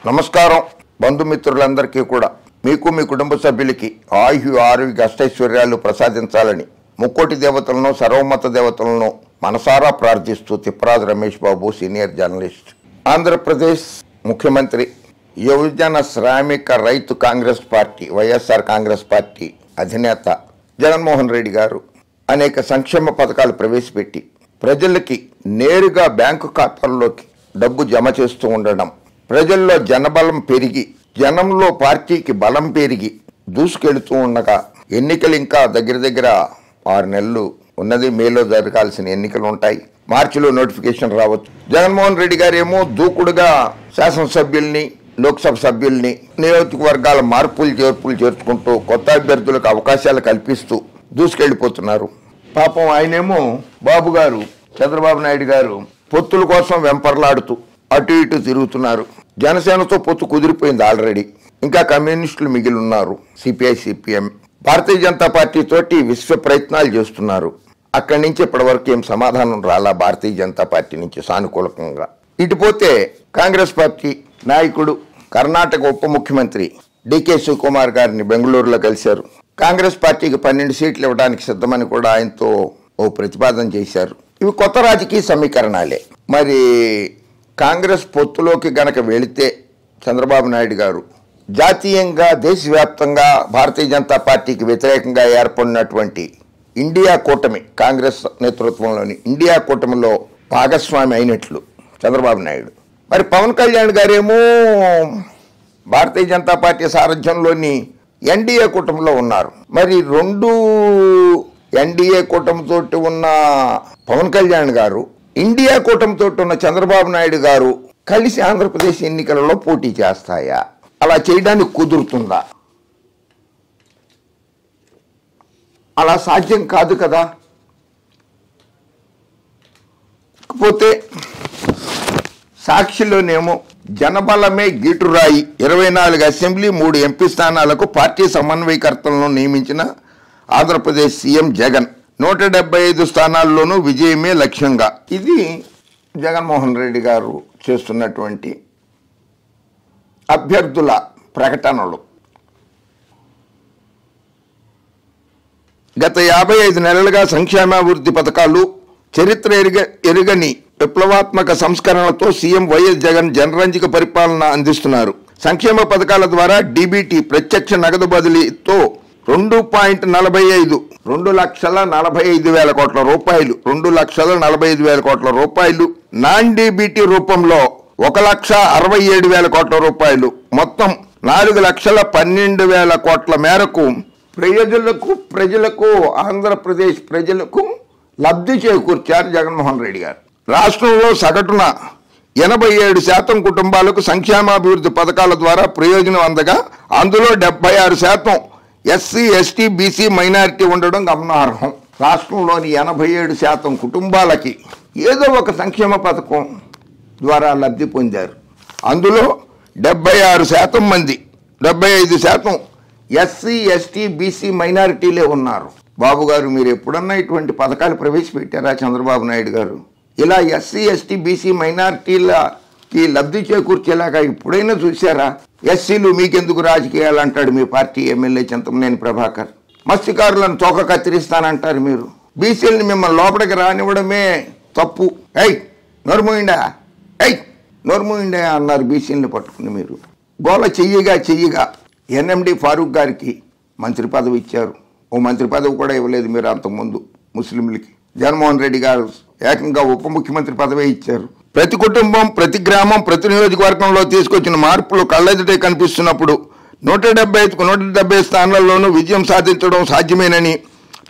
నమస్కారం బంధుమిత్రులందరికీ కూడా మీకు మీ కుటుంబ సభ్యులకి ఆయు ఆరోగ్య అష్టైశ్వర్యాలు ప్రసాదించాలని ముక్కోటి దేవతలను సర్వమత దేవతలను మనసారా ప్రార్థిస్తూ తిప్పరాజు రమేష్ బాబు సీనియర్ జర్నలిస్ట్, ఆంధ్రప్రదేశ్ ముఖ్యమంత్రి, యువజన శ్రామిక రైతు కాంగ్రెస్ పార్టీ వైఎస్ఆర్ కాంగ్రెస్ పార్టీ అధినేత జగన్మోహన్ రెడ్డి గారు అనేక సంక్షేమ పథకాలు ప్రవేశపెట్టి ప్రజలకి నేరుగా బ్యాంకు ఖాతాల్లోకి డబ్బు జమ చేస్తూ ఉండడం, ప్రజల్లో జనబలం పెరిగి జనంలో పార్టీకి బలం పెరిగి దూసుకెళ్తూ ఉండగా ఎన్నికలు ఇంకా దగ్గర 6 నెలలు ఉన్నది. మేలో జరగాల్సిన ఎన్నికలు ఉంటాయి, మార్చిలో నోటిఫికేషన్ రావచ్చు. జగన్మోహన్ రెడ్డి గారేమో దూకుడుగా శాసనసభ్యుల్ని, లోక్సభ సభ్యుల్ని, నియోజకవర్గాల మార్పులు చేర్పులు చేర్చుకుంటూ కొత్త అభ్యర్థులకు అవకాశాలు కల్పిస్తూ దూసుకెళ్లిపోతున్నారు. పాపం ఆయనేమో బాబు గారు చంద్రబాబు నాయుడు గారు పొత్తుల కోసం వెంపర్లాడుతూ అటు ఇటు తిరుగుతున్నారు. జనసేనతో పొత్తు కుదిరిపోయింది ఆల్రెడీ. ఇంకా కమ్యూనిస్టులు మిగిలి ఉన్నారు. CPI, CPM, Bharatiya Janata party తోటి విశ్వ ప్రయత్నాలు చేస్తున్నారు. అక్కడి నుంచి ఇప్పటి వరకు ఏం సమాధానం రాలా భారతీయ జనతా పార్టీ నుంచి సానుకూలంగా. ఇటుపోతే కాంగ్రెస్ పార్టీ నాయకుడు కర్ణాటక ఉప ముఖ్యమంత్రి డికే శివకుమార్ గారిని బెంగళూరులో కలిశారు. కాంగ్రెస్ పార్టీకి 12 సీట్లు ఇవ్వడానికి సిద్ధమని కూడా ఆయనతో ఓ ప్రతిపాదన చేశారు. ఇవి కొత్త రాజకీయ సమీకరణాలే. మరి కాంగ్రెస్ పొత్తులోకి గనక వెళితే చంద్రబాబు నాయుడు గారు జాతీయంగా దేశవ్యాప్తంగా భారతీయ జనతా పార్టీకి వ్యతిరేకంగా ఏర్పడినటువంటి ఇండియా కూటమి, కాంగ్రెస్ నేతృత్వంలోని ఇండియా కూటమిలో భాగస్వామి అయినట్లు చంద్రబాబు నాయుడు. మరి పవన్ కళ్యాణ్ గారేమో భారతీయ జనతా పార్టీ సారథ్యంలోని ఎన్డీఏ కూటమిలో ఉన్నారు. మరి 2 ఎన్డీఏ కూటమితో ఉన్న పవన్ కళ్యాణ్ గారు, ఇండియా కూటమితో ఉన్న చంద్రబాబు నాయుడు గారు కలిసి ఆంధ్రప్రదేశ్ ఎన్నికలలో పోటీ చేస్తాయా? అలా చేయడానికి కుదురుతుందా? అలా సాధ్యం కాదు కదా. కాకపోతే సాక్షిలోనేమో జనబలమే గీటురాయి, 24 అసెంబ్లీ 3 ఎంపీ స్థానాలకు పార్టీ సమన్వయకర్తలను నియమించిన ఆంధ్రప్రదేశ్ సీఎం జగన్ 175 స్థానాల్లోనూ విజయమే లక్ష్యంగా. ఇది జగన్మోహన్ రెడ్డి గారు చేస్తున్నటువంటి అభ్యర్థుల ప్రకటనలు. గత 55 నెలలుగా సంక్షేమాభివృద్ధి పథకాలు, చరిత్ర ఎరుగని విప్లవాత్మక సంస్కరణలతో సీఎం వైఎస్ జగన్ జనరంజక పరిపాలన అందిస్తున్నారు. సంక్షేమ పథకాల ద్వారా డీబీటీ ప్రత్యక్ష నగదు బదిలీతో 2.45 2,45,000 కోట్ల రూపాయలు, 2,45,000 కోట్ల రూపాయలు, నాన్ డీబీటీ రూపంలో 1,67,000 కోట్ల రూపాయలు, మొత్తం 4,12,000 కోట్ల మేరకు ప్రజలకు ఆంధ్రప్రదేశ్ ప్రజలకు లబ్ధి చేకూర్చారు జగన్మోహన్ రెడ్డి గారు. రాష్ట్రంలో సగటున 87% కుటుంబాలకు సంక్షేమాభివృద్ధి పథకాల ద్వారా ప్రయోజనం అందగా అందులో 76% ఎస్సీ, ఎస్టీ, బీసీ, మైనారిటీ ఉండడం గమనార్హం. రాష్ట్రంలోని 87% కుటుంబాలకి ఏదో ఒక సంక్షేమ పథకం ద్వారా లబ్ధి పొందారు. అందులో 76% మంది, 75% ఎస్సీ, ఎస్టీ, బీసీ, మైనారిటీలే ఉన్నారు. బాబు గారు, మీరు ఎప్పుడన్నా ఇటువంటి పథకాలు ప్రవేశపెట్టారా? చంద్రబాబు నాయుడు గారు ఇలా ఎస్సీ, ఎస్టీ, బీసీ, మైనారిటీలకి లబ్ధి చేకూర్చేలాగా ఎప్పుడైనా చూశారా? ఎస్సీలు మీకెందుకు రాజకీయాలు అంటాడు మీ పార్టీ ఎమ్మెల్యే చింతమనేని ప్రభాకర్. మత్స్యకారులను తోక కత్తిరిస్తానంటారు మీరు. బీసీలని మిమ్మల్ని లోపలికి రానివ్వడమే తప్పు. నోర్మూయిండా అన్నారు బీసీలని పట్టుకుని. మీరు గోల చెయ్యగా ఎన్ఎండి ఫారూక్ గారికి మంత్రి పదవి ఇచ్చారు. ఓ మంత్రి పదవి కూడా ఇవ్వలేదు మీరు అంతకుముందు ముస్లింలకి. జగన్మోహన్ రెడ్డి గారు ఏకంగా ఉప ముఖ్యమంత్రి పదవి ఇచ్చారు. ప్రతి కుటుంబం, ప్రతి గ్రామం, ప్రతి నియోజకవర్గంలో తీసుకొచ్చిన మార్పులు కళ్ళెదుటే కనిపిస్తున్నప్పుడు 175కు 170 స్థానాల్లోనూ విజయం సాధించడం సాధ్యమేనని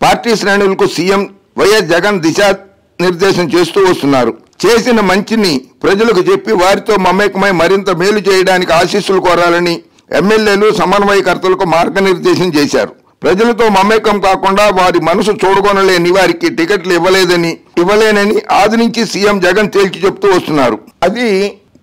పార్టీ శ్రేణులకు సీఎం వైఎస్ జగన్ దిశానిర్దేశం చేస్తూ వస్తున్నారు. చేసిన మంచిని ప్రజలకు చెప్పి వారితో మమేకమై మరింత మేలు చేయడానికి ఆశీస్సులు కోరాలని ఎమ్మెల్యేలు, సమన్వయకర్తలకు మార్గనిర్దేశం చేశారు. ప్రజలతో మమేకం కాకుండా వారి మనసు చూడగొనలేని వారికి టికెట్లు ఇవ్వలేనని ఆది నుంచి సీఎం జగన్ తేల్చి చెప్తూ వస్తున్నారు. అది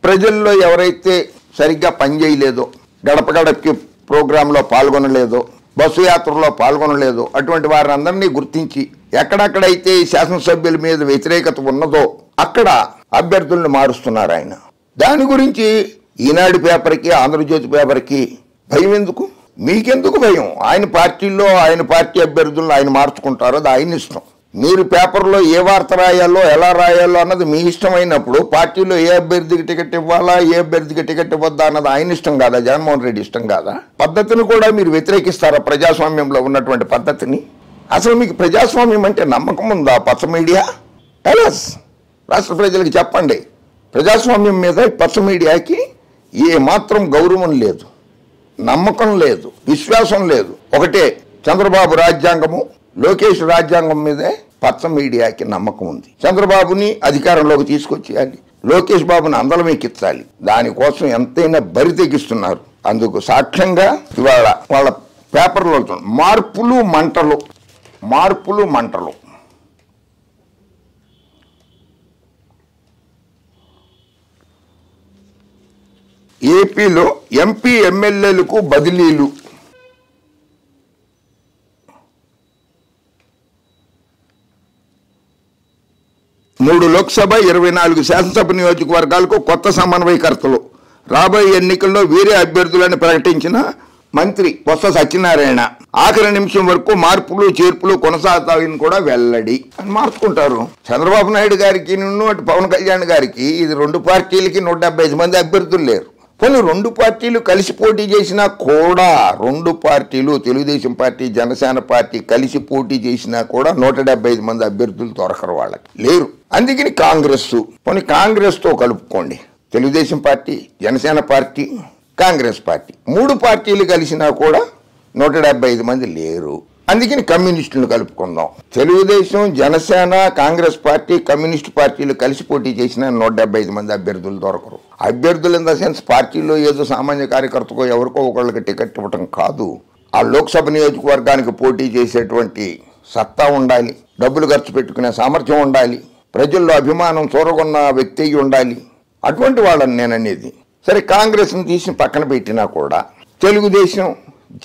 ప్రజల్లో ఎవరైతే సరిగ్గా పనిచేయలేదో, గడప గడపకి ప్రోగ్రాంలో పాల్గొనలేదో, బస్సు యాత్రలో పాల్గొనలేదో అటువంటి వారందరినీ గుర్తించి ఎక్కడెక్కడైతే శాసనసభ్యుల మీద వ్యతిరేకత ఉన్నదో అక్కడ అభ్యర్థులను మారుస్తున్నారు ఆయన. దాని గురించి ఈనాడు పేపర్కి, ఆంధ్రజ్యోతి పేపర్కి భయం ఎందుకు? మీకెందుకు భయం? ఆయన పార్టీలో ఆయన పార్టీ అభ్యర్థులను ఆయన మార్చుకుంటారో అది ఆయన ఇష్టం. మీరు పేపర్లో ఏ వార్త రాయాలో, ఎలా రాయాలో అన్నది మీ ఇష్టమైనప్పుడు పార్టీలో ఏ అభ్యర్థికి టికెట్ ఇవ్వాలా, ఏ అభ్యర్థికి టికెట్ ఇవ్వద్దా అన్నది ఆయన ఇష్టం కాదా? జగన్మోహన్ రెడ్డి ఇష్టం కాదా? పద్ధతిని కూడా మీరు వ్యతిరేకిస్తారా? ప్రజాస్వామ్యంలో ఉన్నటువంటి పద్ధతిని. అసలు మీకు ప్రజాస్వామ్యం అంటే నమ్మకం ఉందా? పచ్చ మీడియా ఎలాస్ రాష్ట్ర ప్రజలకు చెప్పండి. ప్రజాస్వామ్యం మీద పచ్చ మీడియాకి ఏ మాత్రం గౌరవం లేదు, నమ్మకం లేదు, విశ్వాసం లేదు. ఒకటే చంద్రబాబు రాజ్యాంగము, లోకేష్ రాజ్యాంగం మీదే పచ్చ మీడియాకి నమ్మకం ఉంది. చంద్రబాబుని అధికారంలోకి తీసుకొచ్చేయాలి, లోకేష్ బాబుని అందలం ఎక్కించాలి. దానికోసం ఎంతైనా బరి తెగిస్తున్నారు. అందుకు సాక్ష్యంగా ఇవాళ వాళ్ళ పేపర్లో మార్పులు మంటలు, మార్పులు మంటలు. ఏపీలో ఎంపీ ఎమ్మెల్యేలకు బదిలీలు. మూడు లోక్సభ, 24 శాసనసభ నియోజకవర్గాలకు కొత్త సమన్వయకర్తలు. రాబోయే ఎన్నికల్లో వీరే అభ్యర్థులని ప్రకటించిన మంత్రి బొత్స సత్యనారాయణ. ఆఖరి నిమిషం వరకు మార్పులు చేర్పులు కొనసాగుతాయని కూడా వెల్లడి. అని మార్చుకుంటారు. చంద్రబాబు నాయుడు గారికి అటు పవన్ కళ్యాణ్ గారికి ఇది 2 పార్టీలకి 175 మంది అభ్యర్థులు లేరు. కొన్ని 2 పార్టీలు కలిసి పోటీ చేసినా కూడా, 2 పార్టీలు తెలుగుదేశం పార్టీ, జనసేన పార్టీ కలిసి పోటీ చేసినా కూడా 175 మంది అభ్యర్థులు దొరకరు, వాళ్ళకి లేరు. అందుకని కాంగ్రెస్తో కలుపుకోండి. Telugu Desam party, Janasena party, Congress party 3 పార్టీలు కలిసినా కూడా 175 మంది లేరు. అందుకని కమ్యూనిస్టులను కలుపుకుందాం. తెలుగుదేశం, జనసేన, కాంగ్రెస్ పార్టీ, కమ్యూనిస్టు పార్టీలు కలిసి పోటీ చేసిన 175 మంది అభ్యర్థులు దొరకరు. అభ్యర్థులు ఇన్ ద సెన్స్ పార్టీలో ఏదో సామాన్య కార్యకర్తకో ఎవరికో ఒకళ్ళకి టికెట్ ఇవ్వటం కాదు. ఆ లోక్సభ నియోజకవర్గానికి పోటీ చేసేటువంటి సత్తా ఉండాలి, డబ్బులు ఖర్చు పెట్టుకునే సామర్థ్యం ఉండాలి, ప్రజల్లో అభిమానం చూరగొన్న వ్యక్తి ఉండాలి. అటువంటి వాళ్ళని నేననేది. సరే, కాంగ్రెస్ని తీసి పక్కన పెట్టినా కూడా తెలుగుదేశం,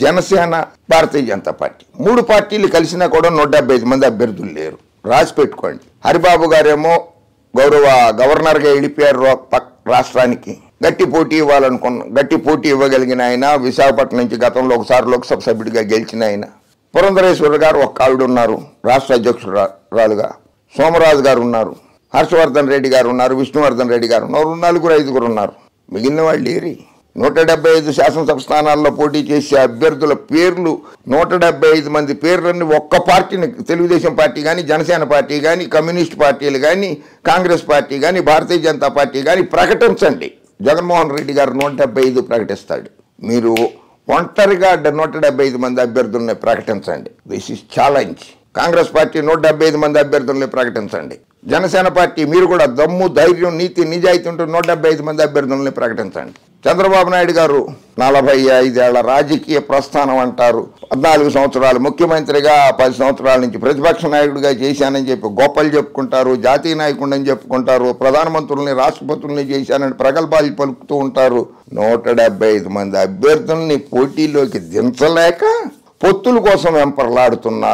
జనసేన, భారతీయ జనతా పార్టీ 3 పార్టీలు కలిసినా కూడా 175 మంది అభ్యర్థులు లేరు. రాసి పెట్టుకోండి. హరిబాబు గారేమో గవర్నర్గా వెళ్ళిపోయారు రాష్ట్రానికి. గట్టి పోటీ ఇవ్వగలిగిన ఆయన, విశాఖపట్నం నుంచి గతంలో ఒకసారి లోక్సభ సభ్యుడిగా గెలిచిన ఆయన. పురంధరేశ్వరి గారు ఒక్క ఆవిడ ఉన్నారు రాష్ట్ర అధ్యక్షురాలుగా. సోమరాజు గారు ఉన్నారు, హర్షవర్ధన్ రెడ్డి గారు ఉన్నారు, విష్ణువర్ధన్ రెడ్డి గారు ఉన్నారు. 4-5 ఉన్నారు. మిగిలిన వాళ్ళు ఏరి. 175 శాసనసభ స్థానాల్లో పోటీ చేసే అభ్యర్థుల పేర్లు, 175 మంది పేర్లన్నీ ఒక్క పార్టీని, తెలుగుదేశం పార్టీ కానీ, జనసేన పార్టీ కానీ, కమ్యూనిస్ట్ పార్టీలు కానీ, కాంగ్రెస్ పార్టీ కానీ, భారతీయ జనతా పార్టీ కానీ ప్రకటించండి. జగన్మోహన్ రెడ్డి గారు 175 ప్రకటిస్తాడు. మీరు ఒంటరిగా 175 మంది అభ్యర్థుల్ని ప్రకటించండి. This is challenge. Congress party 175 మంది అభ్యర్థుల్ని ప్రకటించండి. జనసేన పార్టీ మీరు కూడా దమ్ము, ధైర్యం, నీతి, నిజాయితీ ఉంటూ 175 మంది అభ్యర్థుల్ని ప్రకటించండి. చంద్రబాబు నాయుడు గారు 45 ఏళ్ల రాజకీయ ప్రస్థానం అంటారు. 14 సంవత్సరాలు ముఖ్యమంత్రిగా, 10 సంవత్సరాల నుంచి ప్రతిపక్ష నాయకుడిగా చేశానని చెప్పి గొప్పలు చెప్పుకుంటారు. జాతీయ నాయకుడిని చెప్పుకుంటారు. ప్రధానమంత్రుల్ని, రాష్ట్రపతుల్ని చేశానని ప్రగల్భాలు పలుకుతూ ఉంటారు. 175 మంది అభ్యర్థుల్ని పోటీలోకి దించలేక పొత్తుల కోసం వెంపర్లాడుతున్న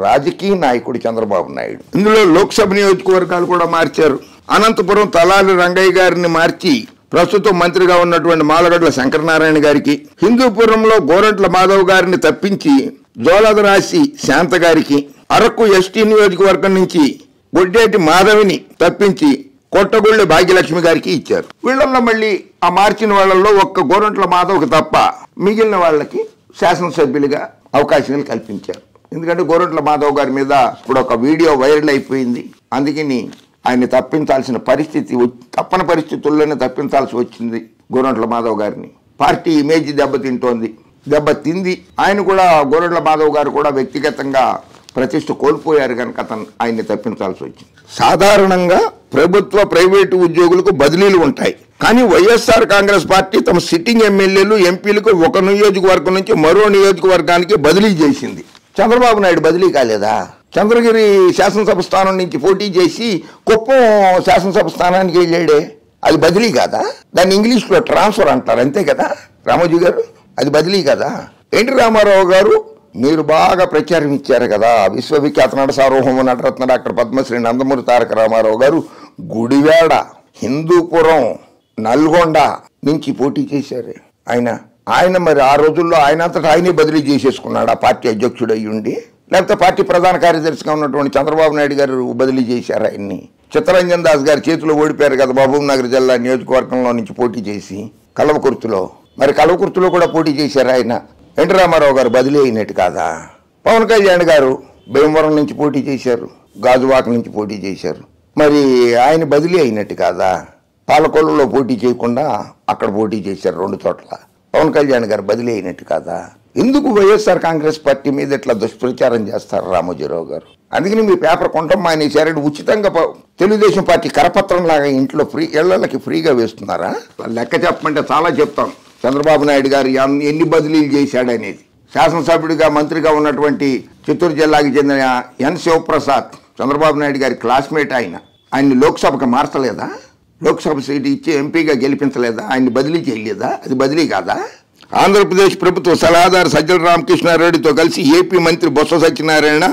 రాజకీయ నాయకుడు చంద్రబాబు నాయుడు. ఇందులో లోక్సభ నియోజకవర్గాలు కూడా మార్చారు. అనంతపురం తలాలి రంగయ్య గారిని మార్చి ప్రస్తుతం మంత్రిగా ఉన్నటువంటి మాలగడ్ల శంకరనారాయణ గారికి, హిందూపురంలో గోరంట్ల మాధవ్ గారిని తప్పించి జోలదరాశి శాంత గారికి, అరకు ఎస్టీ నియోజకవర్గం నుంచి గొడ్డేటి మాధవిని తప్పించి కొట్టగొళ్ళి భాగ్యలక్ష్మి గారికి ఇచ్చారు. వీళ్ళల్లో మళ్ళీ ఆ మార్చిన వాళ్ళల్లో ఒక్క గోరంట్ల మాధవ్కి తప్ప మిగిలిన వాళ్ళకి శాసనసభ్యులుగా అవకాశాలు కల్పించారు. ఎందుకంటే గోరంట్ల మాధవ్ గారి మీద ఇప్పుడు ఒక వీడియో వైరల్ అయిపోయింది. అందుకని ఆయన్ని తప్పించాల్సిన పరిస్థితి, తప్పని పరిస్థితుల్లోనే తప్పించాల్సి వచ్చింది గోరంట్ల మాధవ్ గారిని. పార్టీ ఇమేజ్ దెబ్బతింది. ఆయన కూడా, గోరంట్ల మాధవ్ గారు కూడా వ్యక్తిగతంగా ప్రతిష్ట కోల్పోయారు కనుక ఆయన్ని తప్పించాల్సి వచ్చింది. సాధారణంగా ప్రభుత్వ, ప్రైవేటు ఉద్యోగులకు బదిలీలు ఉంటాయి. కానీ వైఎస్ఆర్ కాంగ్రెస్ పార్టీ తమ సిట్టింగ్ ఎమ్మెల్యేలు, ఎంపీలకు ఒక నియోజకవర్గం నుంచి మరో నియోజకవర్గానికి బదిలీ చేసింది. చంద్రబాబు నాయుడు బదిలీ కాలేదా? చంద్రగిరి శాసనసభ స్థానం నుంచి పోటీ చేసి కుప్పం శాసనసభ స్థానానికి వెళ్ళాడే, అది బదిలీ కాదా? దాన్ని ఇంగ్లీష్లో ట్రాన్స్ఫర్ అంటారు, అంతే కదా రామోజీ గారు? అది బదిలీ కదా? ఎన్టీ రామారావు గారు మీరు బాగా ప్రచారం ఇచ్చారు కదా. విశ్వవిఖ్యాత నట సార్వభౌమ నటరత్న డాక్టర్ పద్మశ్రీ నందమూరి తారక రామారావు గారు గుడివాడ, హిందూపురం నల్గొండ నుంచి పోటీ చేశారు ఆయన మరి ఆ రోజుల్లో ఆయనంతటా ఆయనే బదిలీ చేసేసుకున్నాడు ఆ పార్టీ అధ్యక్షుడు అయ్యుండి, లేకపోతే పార్టీ ప్రధాన కార్యదర్శిగా ఉన్నటువంటి చంద్రబాబు నాయుడు గారు బదిలీ చేశారు ఆయన్ని. చిత్తరంజన్ దాస్ గారి చేతిలో ఓడిపోయారు కదా మహబూబ్ నగర్ జిల్లా నియోజకవర్గంలో నుంచి పోటీ చేసి కల్వకుర్తిలో. మరి కల్వకుర్తిలో కూడా పోటీ చేశారు ఆయన. ఎన్టీ రామారావు గారు బదిలీ అయినట్టు కాదా? పవన్ కళ్యాణ్ గారు భీమవరం నుంచి పోటీ చేశారు, గాజువాక నుంచి పోటీ చేశారు, మరి ఆయన బదిలీ అయినట్టు కాదా? పాలకొల్లులో పోటీ చేయకుండా అక్కడ పోటీ చేశారు 2 చోట్ల. పవన్ కళ్యాణ్ గారు బదిలీ అయినట్టు కాదా? ఎందుకు వైఎస్ఆర్ కాంగ్రెస్ పార్టీ మీద ఇట్లా దుష్ప్రచారం చేస్తారు రామోజీరావు గారు? అందుకని మీ పేపర్ కొంటాం మానేశారని ఉచితంగా తెలుగుదేశం పార్టీ కరపత్రం లాగా ఇంట్లో ఇళ్లకి ఫ్రీగా వేస్తున్నారా? లెక్క చెప్పమంటే చాలా చెప్తాం. చంద్రబాబు నాయుడు గారు ఎన్ని బదిలీలు చేశాడనేది. శాసనసభ్యుడిగా మంత్రిగా ఉన్నటువంటి చిత్తూరు జిల్లాకి చెందిన ఎన్ శివప్రసాద్ చంద్రబాబు నాయుడు గారి క్లాస్మేట్. ఆయన్ని లోక్సభకు మార్చలేదా? లోక్సభ సీటు ఇచ్చి ఎంపీగా గెలిపించలేదా? ఆయన్ని బదిలీ చేయలేదా? అది బదిలీ కాదా? ఆంధ్రప్రదేశ్ ప్రభుత్వ సలహాదారు సజ్జల రామకృష్ణారెడ్డితో కలిసి ఏపీ మంత్రి బొత్స సత్యనారాయణ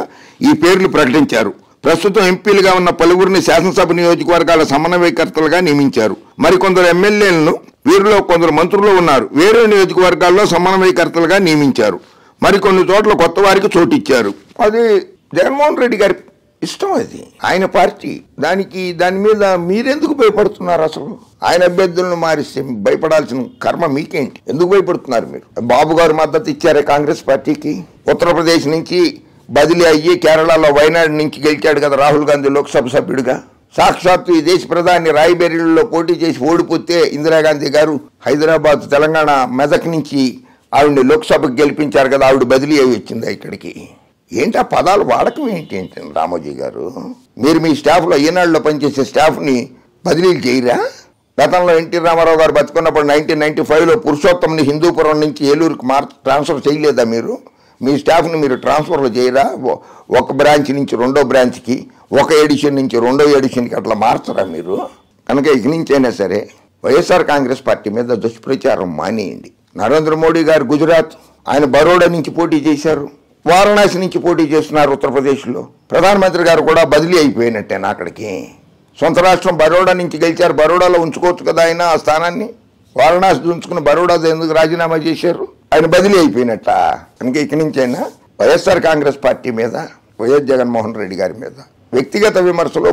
ఈ పేర్లు ప్రకటించారు. ప్రస్తుతం ఎంపీలుగా ఉన్న పలువురిని శాసనసభ నియోజకవర్గాల సమన్వయకర్తలుగా నియమించారు. మరికొందరు ఎమ్మెల్యేలను, వీరిలో కొందరు మంత్రులు ఉన్నారు, వేరే నియోజకవర్గాల్లో సమన్వయకర్తలుగా నియమించారు. మరికొన్ని చోట్ల కొత్త వారికి చోటిచ్చారు. అది జగన్మోహన్ రెడ్డి గారి ఇష్టం, అది ఆయన పార్టీ. దాని మీద మీరెందుకు భయపడుతున్నారు? అసలు ఆయన అభ్యర్థులను మారిస్తే భయపడాల్సిన కర్మ మీకేంటి? ఎందుకు భయపడుతున్నారు మీరు? బాబు గారు మద్దతు ఇచ్చారే కాంగ్రెస్ పార్టీకి. ఉత్తరప్రదేశ్ నుంచి బదిలీ అయ్యి కేరళలో వైనాడు నుంచి గెలిచాడు కదా రాహుల్ గాంధీ లోక్సభ సభ్యుడిగా. సాక్షాత్తు ఈ దేశ ప్రధాని రాయ్బరేలీలో పోటీ చేసి ఓడిపోతే ఇందిరాగాంధీ గారు హైదరాబాద్, తెలంగాణ, మెదక్ నుంచి ఆవిడని లోక్సభకు గెలిపించారు కదా, ఆవిడ బదిలీ అయి వచ్చింది ఇక్కడికి. ఏంటి ఆ పదాలు వాడకం ఏంటి రామోజీ గారు? మీరు మీ స్టాఫ్లో ఈనాడులో పనిచేసే స్టాఫ్ని బదిలీలు చేయరా? గతంలో ఎన్టీ రామారావు గారు బతుకున్నప్పుడు 1995లో పురుషోత్తంని హిందూపురం నుంచి ఏలూరుకి ట్రాన్స్ఫర్ చేయలేదా మీరు? మీ స్టాఫ్ని మీరు ట్రాన్స్ఫర్లు చేయరా? ఒక బ్రాంచ్ నుంచి 2వ బ్రాంచ్కి, ఒక ఎడిషన్ నుంచి 2వ ఎడిషన్కి అట్లా మార్చరా మీరు? కనుక ఇక నుంచైనా సరే వైఎస్ఆర్ కాంగ్రెస్ పార్టీ మీద దుష్ప్రచారం మానేయండి. నరేంద్ర మోడీ గారు గుజరాత్, ఆయన బరోడా నుంచి పోటీ చేశారు, వారణాసి నుంచి పోటీ చేస్తున్నారు ఉత్తరప్రదేశ్లో. ప్రధానమంత్రి గారు కూడా బదిలీ అయిపోయినట్టేనా అక్కడికి? సొంత రాష్ట్రం బరోడా నుంచి గెలిచారు, బరోడాలో ఉంచుకోవచ్చు కదా ఆయన ఆ స్థానాన్ని. వారణాసి ఉంచుకుని బరోడా ఎందుకు రాజీనామా చేశారు? ఆయన బదిలీ అయిపోయినట్ట. కనుక ఇక నుంచైనా వైఎస్ఆర్ కాంగ్రెస్ పార్టీ మీద, వైఎస్ జగన్మోహన్ రెడ్డి గారి మీద వ్యక్తిగత విమర్శలు